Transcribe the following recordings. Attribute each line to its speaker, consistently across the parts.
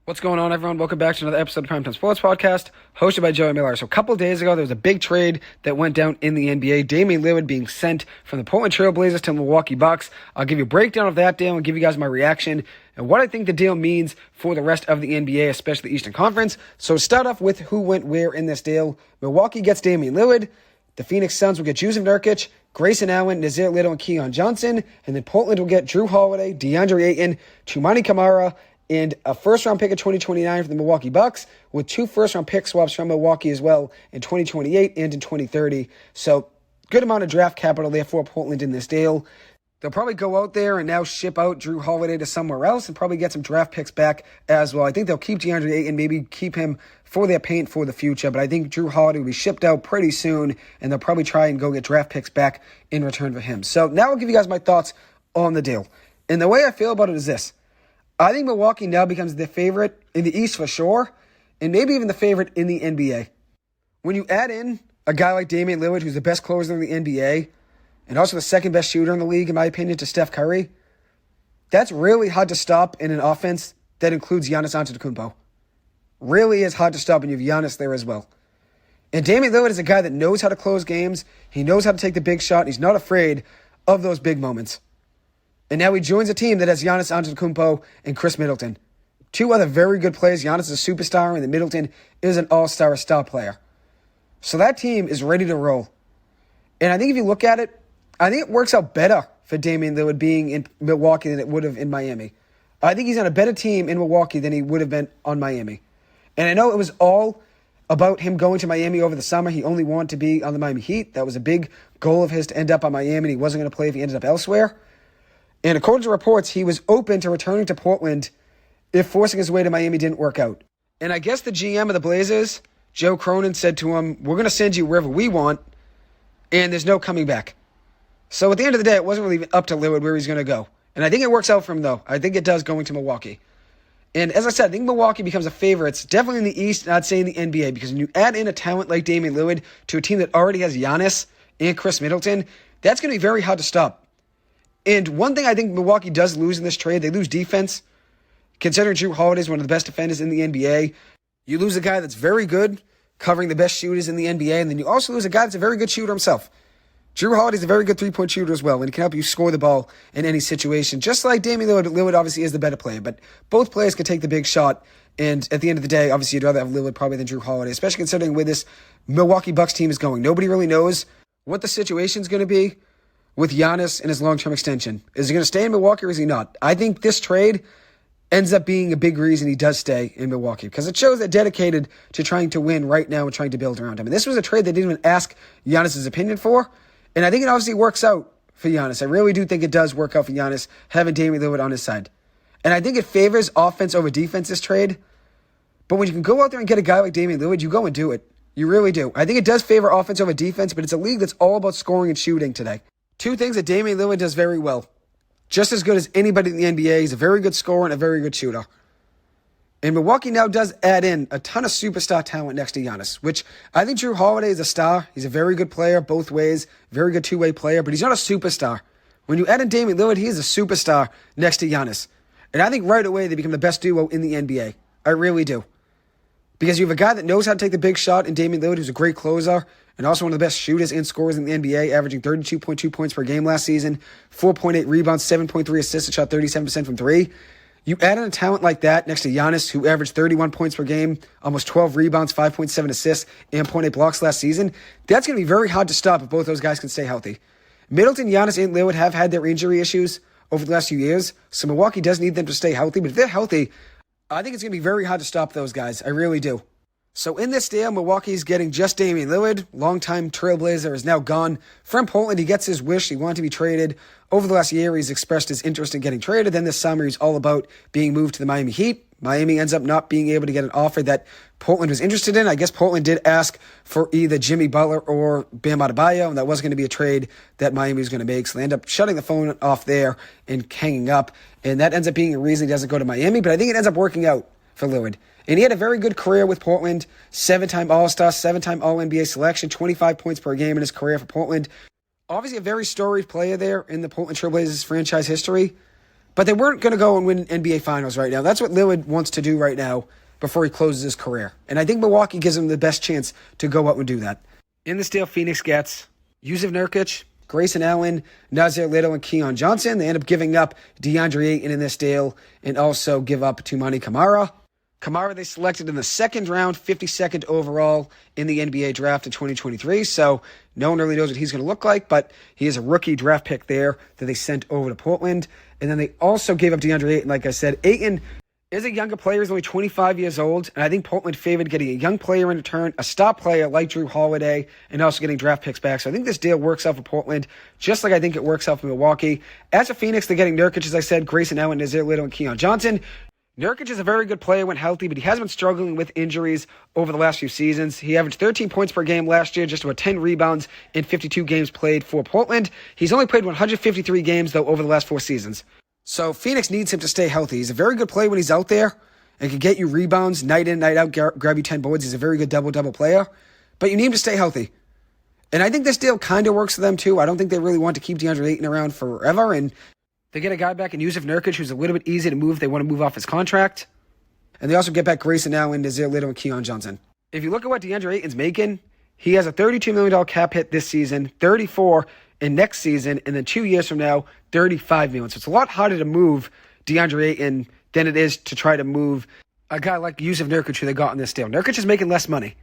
Speaker 1: What's going on, everyone? Welcome back to another episode of Primetime Sports Podcast, hosted by Joey Miller. So a couple of days ago, there was a big trade that went down in the NBA. Damian Lillard being sent from the Portland Trail Blazers to the Milwaukee Bucks. I'll give you a breakdown of that deal and give you guys my reaction and what I think the deal means for the rest of the NBA, especially the Eastern Conference. So to start off with who went where in this deal, Milwaukee gets Damian Lillard. The Phoenix Suns will get Jrue Nurkic, Grayson Allen, Nazir Little, and Keon Johnson. And then Portland will get Jrue Holiday, Deandre Ayton, Chumani Kamara, and a first-round pick in 2029 for the Milwaukee Bucks, with 2 first-round pick swaps from Milwaukee as well in 2028 and in 2030. So, good amount of draft capital there for Portland in this deal. They'll probably go out there and now ship out Jrue Holiday to somewhere else and probably get some draft picks back as well. I think they'll keep DeAndre Ayton, maybe keep him for their paint for the future, but I think Jrue Holiday will be shipped out pretty soon, and they'll probably try and go get draft picks back in return for him. So, now I'll give you guys my thoughts on the deal. And the way I feel about it is this. I think Milwaukee now becomes the favorite in the East for sure, and maybe even the favorite in the NBA. When you add in a guy like Damian Lillard, who's the best closer in the NBA, and also the second best shooter in the league, in my opinion, to Steph Curry, that's really hard to stop in an offense that includes Giannis Antetokounmpo. Really is hard to stop when you have Giannis there as well. And Damian Lillard is a guy that knows how to close games. He knows how to take the big shot. And he's not afraid of those big moments. And now he joins a team that has Giannis Antetokounmpo and Chris Middleton. 2 other very good players. Giannis is a superstar, and then Middleton is an all-star star player. So that team is ready to roll. And I think if you look at it, I think it works out better for Damian Lillard being in Milwaukee than it would have in Miami. I think he's on a better team in Milwaukee than he would have been on Miami. And I know it was all about him going to Miami over the summer. He only wanted to be on the Miami Heat. That was a big goal of his to end up on Miami, and he wasn't going to play if he ended up elsewhere. And according to reports, he was open to returning to Portland if forcing his way to Miami didn't work out. And I guess the GM of the Blazers, Joe Cronin, said to him, we're going to send you wherever we want, and there's no coming back. So at the end of the day, it wasn't really up to Lillard where he's going to go. And I think it works out for him, though. I think it does going to Milwaukee. And as I said, I think Milwaukee becomes a favorite. It's definitely in the East, and I'd say in the NBA, because when you add in a talent like Damian Lillard to a team that already has Giannis and Chris Middleton, that's going to be very hard to stop. And one thing I think Milwaukee does lose in this trade, they lose defense. Considering Jrue Holiday is one of the best defenders in the NBA, you lose a guy that's very good, covering the best shooters in the NBA, and then you also lose a guy that's a very good shooter himself. Jrue Holiday is a very good three-point shooter as well, and he can help you score the ball in any situation. Just like Damian Lillard, Lillard obviously is the better player, but both players can take the big shot, and at the end of the day, obviously you'd rather have Lillard probably than Jrue Holiday, especially considering where this Milwaukee Bucks team is going. Nobody really knows what the situation's going to be with Giannis and his long-term extension. Is he going to stay in Milwaukee or is he not? I think this trade ends up being a big reason he does stay in Milwaukee because it shows they're dedicated to trying to win right now and trying to build around him. And this was a trade they didn't even ask Giannis' opinion for, and I think it obviously works out for Giannis. I really do think it does work out for Giannis having Damian Lillard on his side. And I think it favors offense over defense, this trade. But when you can go out there and get a guy like Damian Lillard, you go and do it. You really do. I think it does favor offense over defense, but it's a league that's all about scoring and shooting today. 2 things that Damian Lillard does very well. Just as good as anybody in the NBA. He's a very good scorer and a very good shooter. And Milwaukee now does add in a ton of superstar talent next to Giannis, which I think Jrue Holiday is a star. He's a very good player both ways, very good two-way player, but he's not a superstar. When you add in Damian Lillard, he is a superstar next to Giannis. And I think right away they become the best duo in the NBA. I really do. Because you have a guy that knows how to take the big shot in Damian Lillard, who's a great closer, and also one of the best shooters and scorers in the NBA, averaging 32.2 points per game last season, 4.8 rebounds, 7.3 assists, and shot 37% from 3. You add in a talent like that next to Giannis, who averaged 31 points per game, almost 12 rebounds, 5.7 assists, and 0.8 blocks last season. That's going to be very hard to stop if both those guys can stay healthy. Middleton, Giannis, and Lillard have had their injury issues over the last few years, so Milwaukee does need them to stay healthy, but if they're healthy, I think it's going to be very hard to stop those guys. I really do. So in this deal, Milwaukee's getting just Damian Lillard. Longtime Trailblazer is now gone. From Portland, he gets his wish. He wanted to be traded. Over the last year, he's expressed his interest in getting traded. Then this summer, he's all about being moved to the Miami Heat. Miami ends up not being able to get an offer that Portland was interested in. I guess Portland did ask for either Jimmy Butler or Bam Adebayo, and that was going to be a trade that Miami was going to make. So they end up shutting the phone off there and hanging up. And that ends up being a reason he doesn't go to Miami. But I think it ends up working out for Lillard. And he had a very good career with Portland. 7-time All-Star, 7-time All-NBA selection, 25 points per game in his career for Portland. Obviously a very storied player there in the Portland Trail Blazers franchise history. but they weren't going to go and win NBA Finals right now. That's what Lillard wants to do right now before he closes his career. And I think Milwaukee gives him the best chance to go out and do that. In this deal, Phoenix gets Jusuf Nurkic, Grayson Allen, Nazir Little, and Keon Johnson. They end up giving up Deandre Ayton in this deal and also give up Toumani Camara. Camara they selected in the second round, 52nd overall in the NBA draft in 2023. So no one really knows what he's going to look like, but he is a rookie draft pick there that they sent over to Portland. And then they also gave up Deandre Ayton. Like I said, Ayton is a younger player. He's only 25 years old. And I think Portland favored getting a young player in return, a star player like Jrue Holiday, and also getting draft picks back. So I think this deal works out for Portland, just like I think it works out for Milwaukee. As for Phoenix, they're getting Nurkic, as I said, Grayson Allen, Nazir Little, and Keon Johnson. Nurkic is a very good player when healthy, but he has been struggling with injuries over the last few seasons. He averaged 13 points per game last year, just about 10 rebounds in 52 games played for Portland. He's only played 153 games, though, over the last 4 seasons. So Phoenix needs him to stay healthy. He's a very good player when he's out there and can get you rebounds night in, night out, grab you 10 boards. He's a very good double-double player, but you need him to stay healthy. And I think this deal kind of works for them, too. I don't think they really want to keep Deandre Ayton around forever, and they get a guy back in Jusuf Nurkic who's a little bit easy to move. They want to move off his contract. And they also get back Grayson Allen, Nazir Little, and Keon Johnson. If you look at what Deandre Ayton's making, he has a $32 million cap hit this season, $34 in next season, and then 2 years from now, $35 million. So it's a lot harder to move DeAndre Ayton than it is to try to move a guy like Jusuf Nurkic who they got in this deal. Nurkic is making less money.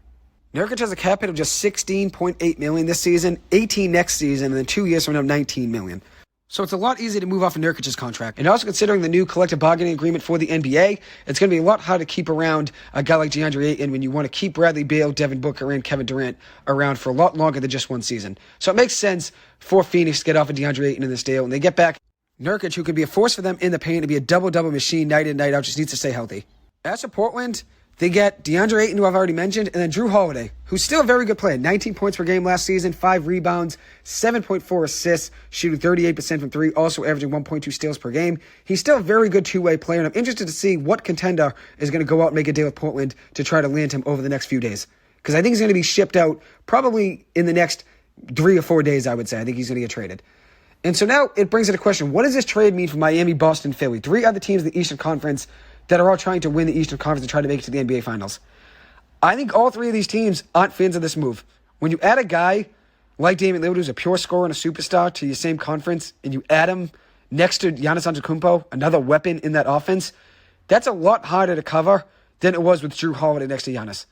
Speaker 1: Nurkic has a cap hit of just $16.8 million this season, $18 next season, and then 2 years from now, $19 million. So it's a lot easier to move off of Nurkic's contract. And also considering the new collective bargaining agreement for the NBA, it's going to be a lot harder to keep around a guy like DeAndre Ayton when you want to keep Bradley Beal, Devin Booker, and Kevin Durant around for a lot longer than just one season. So it makes sense for Phoenix to get off of DeAndre Ayton in this deal. And they get back Nurkic, who could be a force for them in the paint, to be a double-double machine night in, night out, just needs to stay healthy. As for Portland, they get DeAndre Ayton, who I've already mentioned, and then Jrue Holiday, who's still a very good player. 19 points per game last season, 5 rebounds, 7.4 assists, shooting 38% from 3, also averaging 1.2 steals per game. He's still a very good two-way player, and I'm interested to see what contender is going to go out and make a deal with Portland to try to land him over the next few days. Because I think he's going to be shipped out probably in the next 3 or 4 days, I would say. I think he's going to get traded. And so now it brings into question, what does this trade mean for Miami, Boston, Philly? 3 other teams in the Eastern Conference that are all trying to win the Eastern Conference and try to make it to the NBA Finals. I think all 3 of these teams aren't fans of this move. When you add a guy like Damian Lillard, who's a pure scorer and a superstar, to your same conference, and you add him next to Giannis Antetokounmpo, another weapon in that offense, that's a lot harder to cover than it was with Jrue Holiday next to Giannis.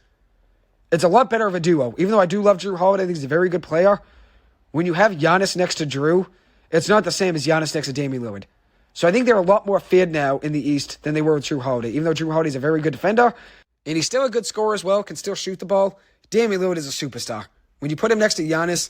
Speaker 1: It's a lot better of a duo. Even though I do love Jrue Holiday, I think he's a very good player, when you have Giannis next to Jrue, it's not the same as Giannis next to Damian Lillard. So I think they're a lot more feared now in the East than they were with Jrue Holiday. Even though Jrue Holiday is a very good defender, and he's still a good scorer as well, can still shoot the ball, Damian Lillard is a superstar. When you put him next to Giannis,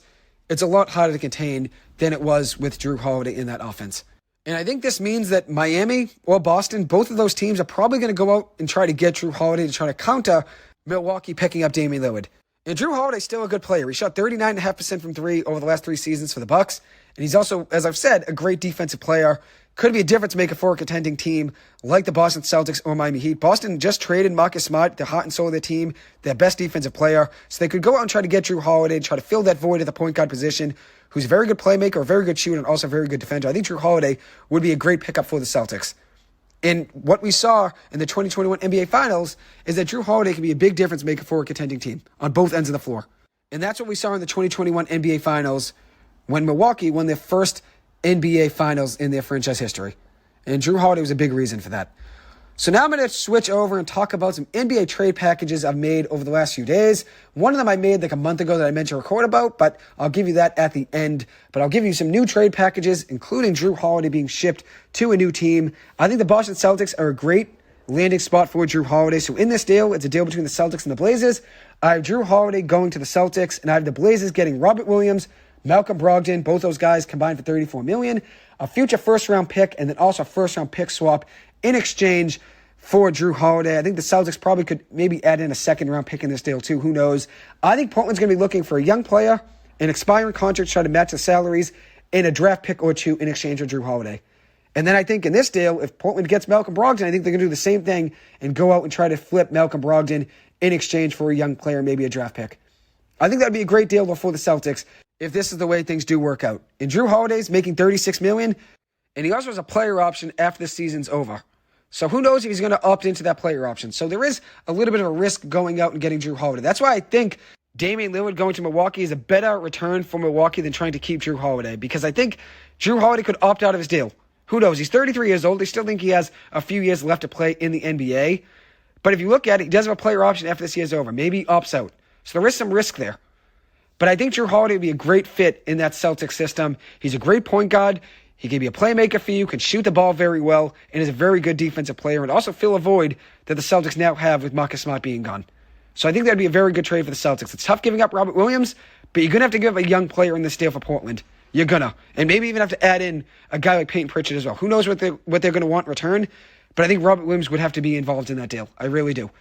Speaker 1: it's a lot harder to contain than it was with Jrue Holiday in that offense. And I think this means that Miami or Boston, both of those teams are probably going to go out and try to get Jrue Holiday to try to counter Milwaukee picking up Damian Lillard. And Jrue Holiday's still a good player. He shot 39.5% from 3 over the last 3 seasons for the Bucks. And he's also, as I've said, a great defensive player. Could be a difference maker for a contending team like the Boston Celtics or Miami Heat. Boston just traded Marcus Smart, the heart and soul of their team, their best defensive player. So they could go out and try to get Jrue Holiday and try to fill that void at the point guard position, who's a very good playmaker, a very good shooter, and also a very good defender. I think Jrue Holiday would be a great pickup for the Celtics. And what we saw in the 2021 NBA Finals is that Jrue Holiday can be a big difference maker for a contending team on both ends of the floor. And that's what we saw in the 2021 NBA Finals when Milwaukee won their first NBA Finals in their franchise history. And Jrue Holiday was a big reason for that. So now I'm going to switch over and talk about some NBA trade packages I've made over the last few days. One of them I made like a month ago that I meant to record about, but I'll give you that at the end. But I'll give you some new trade packages, including Jrue Holiday being shipped to a new team. I think the Boston Celtics are a great landing spot for Jrue Holiday. So in this deal, it's a deal between the Celtics and the Blazers. I have Jrue Holiday going to the Celtics, and I have the Blazers getting Robert Williams, Malcolm Brogdon, both those guys combined for $34 million, a future first-round pick, and then also a first-round pick swap in exchange for Jrue Holiday. I think the Celtics probably could maybe add in a second-round pick in this deal too. Who knows? I think Portland's going to be looking for a young player, an expiring contract to try to match the salaries, and a draft pick or 2 in exchange for Jrue Holiday. And then I think in this deal, if Portland gets Malcolm Brogdon, I think they're going to do the same thing and go out and try to flip Malcolm Brogdon in exchange for a young player, maybe a draft pick. I think that would be a great deal for the Celtics if this is the way things do work out. And Jrue Holiday's making $36 million. And he also has a player option after the season's over. So who knows if he's going to opt into that player option. So there is a little bit of a risk going out and getting Jrue Holiday. That's why I think Damian Lillard going to Milwaukee is a better return for Milwaukee than trying to keep Jrue Holiday, because I think Jrue Holiday could opt out of his deal. Who knows? He's 33 years old. They still think he has a few years left to play in the NBA. But if you look at it, he does have a player option after this year's over. Maybe he opts out. So there is some risk there. But I think Jrue Holiday would be a great fit in that Celtics system. He's a great point guard. He can be a playmaker for you, can shoot the ball very well, and is a very good defensive player, and also fill a void that the Celtics now have with Marcus Smart being gone. So I think that would be a very good trade for the Celtics. It's tough giving up Robert Williams, but you're going to have to give up a young player in this deal for Portland. You're going to. And maybe even have to add in a guy like Peyton Pritchard as well. Who knows what they're going to want in return, but I think Robert Williams would have to be involved in that deal. I really do.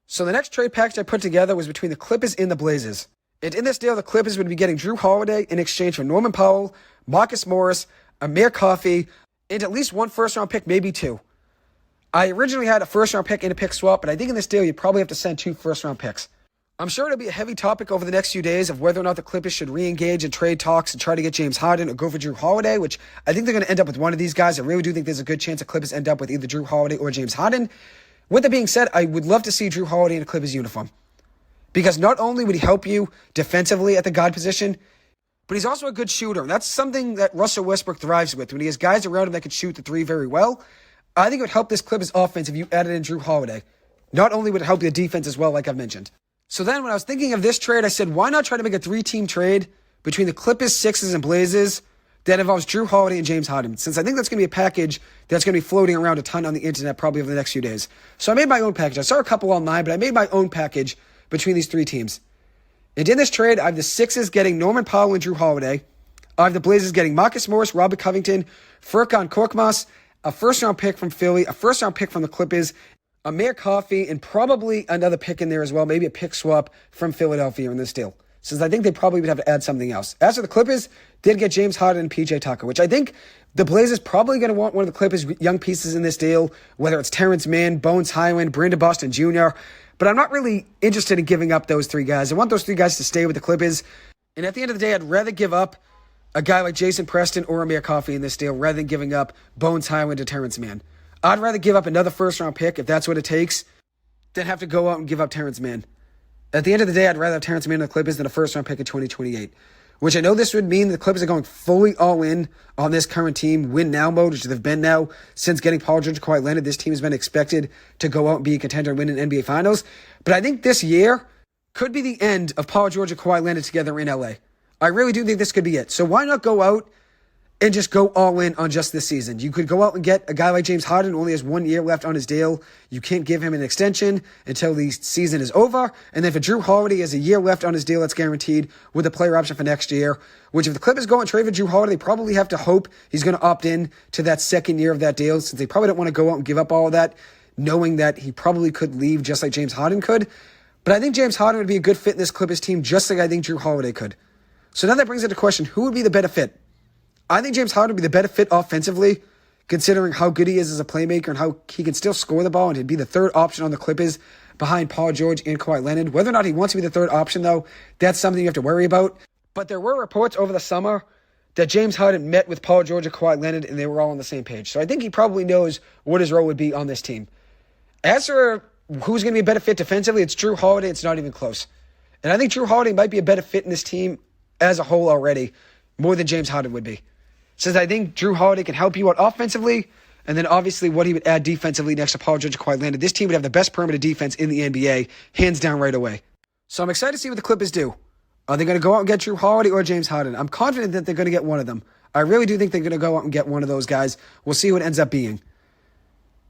Speaker 1: So the next trade package I put together was between the Clippers and the Blazers. And in this deal, the Clippers would be getting Jrue Holiday in exchange for Norman Powell, Marcus Morris, Amir Coffey, and at least one first-round pick, maybe two. I originally had a first-round pick and a pick swap, but I think in this deal, you probably have to send two first-round picks. I'm sure it'll be a heavy topic over the next few days of whether or not the Clippers should re-engage in trade talks and try to get James Harden or go for Jrue Holiday, which I think they're going to end up with one of these guys. I really do think there's a good chance the Clippers end up with either Jrue Holiday or James Harden. With that being said, I would love to see Jrue Holiday in a Clippers uniform, because not only would he help you defensively at the guard position, but he's also a good shooter. And that's something that Russell Westbrook thrives with. When he has guys around him that can shoot the three very well, I think it would help this Clippers offense if you added in Jrue Holiday. Not only would it help the defense as well, like I've mentioned. So then when I was thinking of this trade, I said, why not try to make a three-team trade between the Clippers, Sixers, and Blazers that involves Jrue Holiday and James Harden, since I think that's going to be a package that's going to be floating around a ton on the internet probably over the next few days. So I made my own package. I saw a couple online, but I made my own package between these three teams. And in this trade, I have the Sixers getting Norman Powell and Jrue Holiday. I have the Blazers getting Marcus Morris, Robert Covington, Furkan Korkmaz, a first-round pick from Philly, a first-round pick from the Clippers, Amir Coffey, and probably another pick in there as well, maybe a pick swap from Philadelphia in this deal, since I think they probably would have to add something else. As for the Clippers, did get James Harden and PJ Tucker, which I think the Blazers probably going to want one of the Clippers' young pieces in this deal, whether it's Terrence Mann, Bones Highland, Brandon Boston Jr., but I'm not really interested in giving up those three guys. I want those three guys to stay with the Clippers. And at the end of the day, I'd rather give up a guy like Jason Preston or Amir Coffey in this deal rather than giving up Bones Highland to Terrence Mann. I'd rather give up another first-round pick, if that's what it takes, than have to go out and give up Terrence Mann. At the end of the day, I'd rather have Terrence Mann in the Clippers than a first-round pick in 2028. Which I know this would mean the Clippers are going fully all in on this current team, win now mode, which they've been now since getting Paul George and Kawhi Leonard. This team has been expected to go out and be a contender and win an NBA Finals. But I think this year could be the end of Paul George and Kawhi Leonard together in LA. I really do think this could be it. So why not go out and just go all in on just this season? You could go out and get a guy like James Harden, who only has 1 year left on his deal. You can't give him an extension until the season is over. And then for Jrue Holiday, he has a year left on his deal that's guaranteed with a player option for next year, which if the Clippers go and trade for Jrue Holiday, they probably have to hope he's going to opt in to that second year of that deal, since they probably don't want to go out and give up all of that, knowing that he probably could leave just like James Harden could. But I think James Harden would be a good fit in this Clippers team, just like I think Jrue Holiday could. So now that brings into question, who would be the better fit? I think James Harden would be the better fit offensively, considering how good he is as a playmaker and how he can still score the ball, and he'd be the third option on the Clippers behind Paul George and Kawhi Leonard. Whether or not he wants to be the third option, though, that's something you have to worry about. But there were reports over the summer that James Harden met with Paul George and Kawhi Leonard, and they were all on the same page. So I think he probably knows what his role would be on this team. As for who's going to be a better fit defensively, it's Jrue Holiday. It's not even close. And I think Jrue Holiday might be a better fit in this team as a whole already, more than James Harden would be. Since I think Jrue Holiday can help you out offensively, and then obviously what he would add defensively next to Paul George and Kawhi Leonard, this team would have the best perimeter defense in the NBA, hands down right away. So I'm excited to see what the Clippers do. Are they going to go out and get Jrue Holiday or James Harden? I'm confident that they're going to get one of them. I really do think they're going to go out and get one of those guys. We'll see what it ends up being.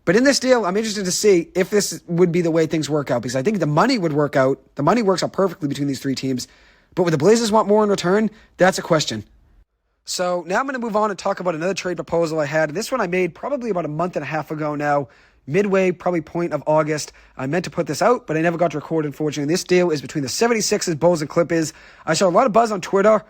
Speaker 1: But in this deal, I'm interested to see if this would be the way things work out, because I think the money would work out. The money works out perfectly between these three teams. But would the Blazers want more in return? That's a question. So now I'm going to move on and talk about another trade proposal I had. This one I made probably about a month and a half ago now, midway, probably point of August. I meant to put this out, but I never got to record, unfortunately. This deal is between the 76ers, Bulls, and Clippers. I saw a lot of buzz on Twitter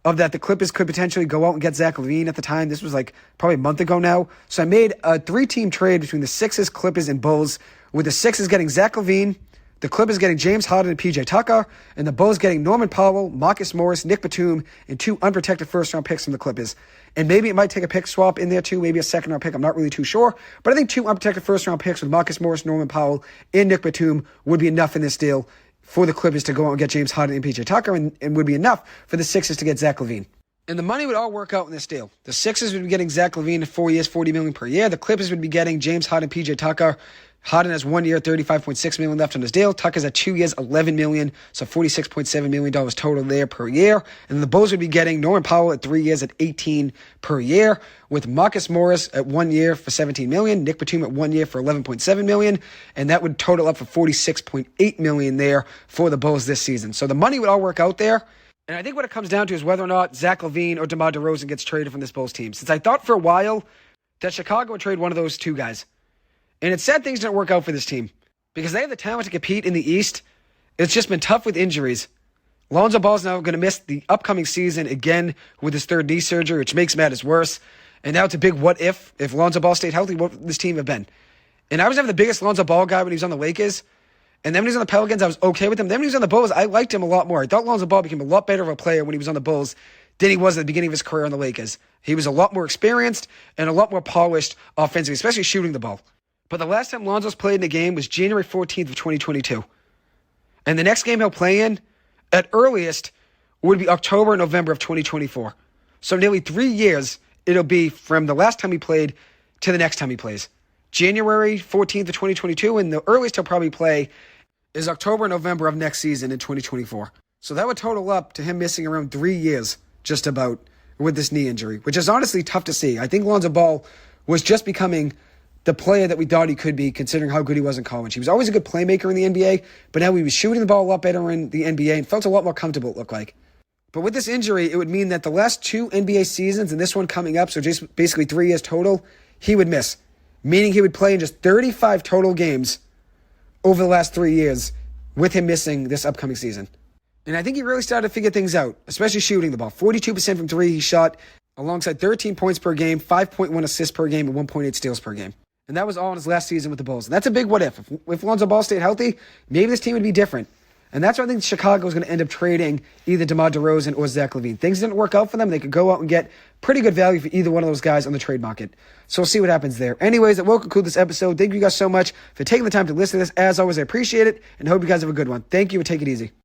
Speaker 1: of that the Clippers could potentially go out and get Zach LaVine at the time. This was like probably a month ago now. So I made a three-team trade between the Sixers, Clippers, and Bulls, with the Sixers getting Zach LaVine, the Clippers getting James Harden and PJ Tucker, and the Bulls getting Norman Powell, Marcus Morris, Nick Batum, and 2 unprotected first-round picks from the Clippers. And maybe it might take a pick swap in there too, maybe a second-round pick. I'm not really too sure. But I think 2 unprotected first-round picks with Marcus Morris, Norman Powell, and Nick Batum would be enough in this deal for the Clippers to go out and get James Harden and PJ Tucker, and would be enough for the Sixers to get Zach LaVine. And the money would all work out in this deal. The Sixers would be getting Zach LaVine in 4 years, $40 million per year. The Clippers would be getting James Harden, PJ Tucker. Harden has 1 year, $35.6 million left on his deal. Tucker's at 2 years, $11 million, so $46.7 million total there per year. And the Bulls would be getting Norman Powell at 3 years at $18 per year, with Marcus Morris at 1 year for $17 million, Nick Batum at 1 year for $11.7 million, and that would total up for $46.8 million there for the Bulls this season. So the money would all work out there. And I think what it comes down to is whether or not Zach LaVine or DeMar DeRozan gets traded from this Bulls team. Since I thought for a while that Chicago would trade one of those 2 guys. And it's sad things didn't work out for this team because they have the talent to compete in the East. It's just been tough with injuries. Lonzo Ball's now going to miss the upcoming season again with his 3rd knee surgery, which makes matters worse. And now it's a big what if Lonzo Ball stayed healthy, what would this team have been? And I was never the biggest Lonzo Ball guy when he was on the Lakers. And then when he was on the Pelicans, I was okay with him. Then when he was on the Bulls, I liked him a lot more. I thought Lonzo Ball became a lot better of a player when he was on the Bulls than he was at the beginning of his career on the Lakers. He was a lot more experienced and a lot more polished offensively, especially shooting the ball. But the last time Lonzo's played in a game was January 14th of 2022. And the next game he'll play in, at earliest, would be October and November of 2024. So nearly 3 years it'll be from the last time he played to the next time he plays. January 14th of 2022, and the earliest he'll probably play is October and November of next season in 2024. So that would total up to him missing around 3 years, just about, with this knee injury, which is honestly tough to see. I think Lonzo Ball was just becoming the player that we thought he could be, considering how good he was in college. He was always a good playmaker in the NBA, but now he was shooting the ball a lot better in the NBA and felt a lot more comfortable, it looked like. But with this injury, it would mean that the last 2 NBA seasons and this one coming up, so just basically 3 years total, he would miss. Meaning he would play in just 35 total games over the last 3 years with him missing this upcoming season. And I think he really started to figure things out, especially shooting the ball. 42% from 3 he shot, alongside 13 points per game, 5.1 assists per game, and 1.8 steals per game. And that was all in his last season with the Bulls. And that's a big what if. If Lonzo Ball stayed healthy, maybe this team would be different. And that's why I think Chicago is going to end up trading either DeMar DeRozan or Zach LaVine. Things didn't work out for them. They could go out and get pretty good value for either one of those guys on the trade market. So we'll see what happens there. Anyways, that will conclude this episode. Thank you guys so much for taking the time to listen to this. As always, I appreciate it and hope you guys have a good one. Thank you and take it easy.